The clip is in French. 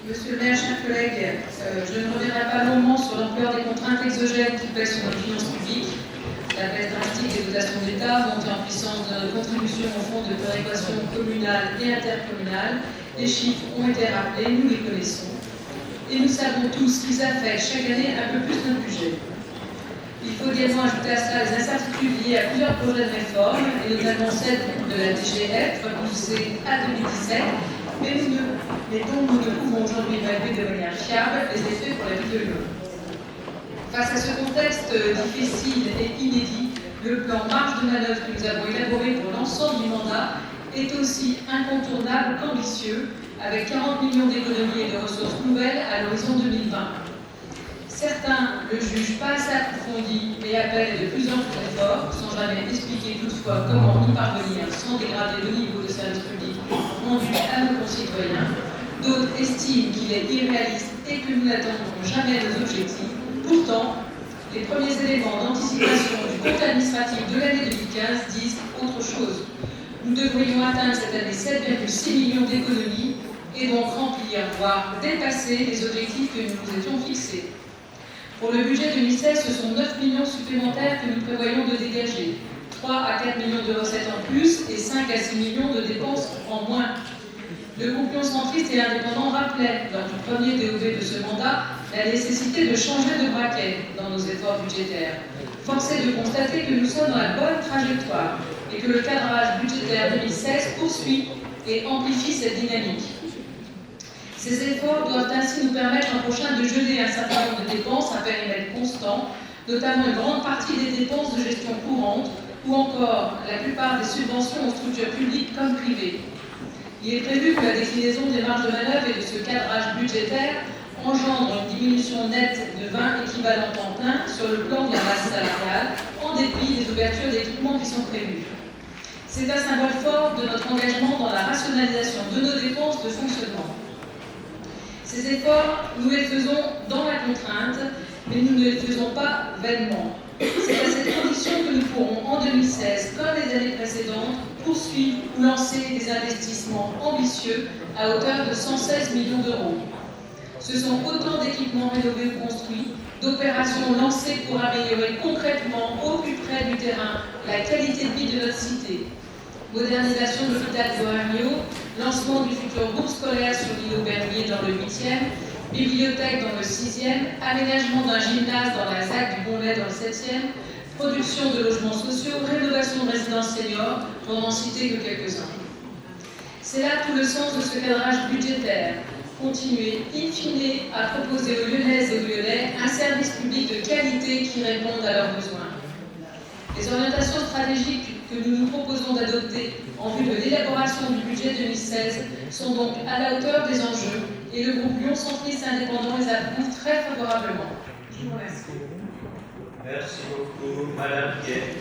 Monsieur le maire, chers collègues, je ne reviendrai pas longuement sur l'ampleur des contraintes exogènes qui pèsent sur nos finances publiques. La baisse drastique des dotations d'État, montée en puissance de notre contribution au fonds de péréquation communale et intercommunale, les chiffres ont été rappelés, nous les connaissons. Et nous savons tous qu'ils affectent chaque année un peu plus notre budget. Il faut également ajouter à cela les incertitudes liées à plusieurs projets de réforme, et notamment celle de la DGF, repoussée à 2017, mais dont nous ne pouvons aujourd'hui évaluer de manière fiable les effets pour la vie de l'humain. Face à ce contexte difficile et inédit, le plan marge de manœuvre que nous avons élaboré pour l'ensemble du mandat est aussi incontournable qu'ambitieux, avec 40 millions d'économies et de ressources nouvelles à l'horizon 2020. Certains le jugent pas assez approfondi et appellent de plus en plus d'efforts, sans jamais expliquer toutefois comment y parvenir sans dégrader le niveau de service public rendu à nos concitoyens. D'autres estiment qu'il est irréaliste et que nous n'atteindrons jamais nos objectifs. Pourtant, les premiers éléments d'anticipation du compte administratif de l'année 2015 disent autre chose. Nous devrions atteindre cette année 7,6 millions d'économies et donc remplir, voire dépasser les objectifs que nous nous étions fixés. Pour le budget 2016, ce sont 9 millions supplémentaires que nous prévoyons de dégager, 3 à 4 millions de recettes en plus et 5 à 6 millions de dépenses en moins. Le groupe Union centriste et indépendant rappelait, lors du premier DOV de ce mandat, la nécessité de changer de braquet dans nos efforts budgétaires. Force est de constater que nous sommes dans la bonne trajectoire et que le cadrage budgétaire 2016 poursuit et amplifie cette dynamique. Ces efforts doivent ainsi nous permettre l'an prochain de geler un certain nombre de dépenses à périmètre constant, notamment une grande partie des dépenses de gestion courante ou encore la plupart des subventions aux structures publiques comme privées. Il est prévu que la déclinaison des marges de manœuvre et de ce cadrage budgétaire engendre une diminution nette de 20 équivalents temps plein sur le plan de la masse salariale, en dépit des ouvertures d'équipements qui sont prévues. C'est un symbole fort de notre engagement dans la rationalisation de nos dépenses de fonctionnement. Ces efforts, nous les faisons dans la contrainte, mais nous ne les faisons pas vainement. C'est à cette condition que nous pourrons, en 2016, comme les années précédentes, poursuivre ou lancer des investissements ambitieux à hauteur de 116 millions d'euros. Ce sont autant d'équipements rénovés ou construits, d'opérations lancées pour améliorer concrètement, au plus près du terrain, la qualité de vie de notre cité. Modernisation de l'hôpital de Beauhargnaux, lancement du futur groupe scolaire sur l'île Aubernier dans le 8e, bibliothèque dans le 6e, aménagement d'un gymnase dans la ZAC du Bonlay dans le 7e, production de logements sociaux, rénovation de résidences seniors, pour n'en citer que quelques-uns. C'est là tout le sens de ce cadrage budgétaire. Continuer, in fine, à proposer aux Lyonnaises et aux Lyonnais un service public de qualité qui réponde à leurs besoins. Les orientations stratégiques que nous nous proposons d'adopter en vue de l'élaboration du budget 2016 sont donc à la hauteur des enjeux et le groupe Union centriste indépendant les approuve très favorablement. Je vous remercie. Merci beaucoup, Madame Guet.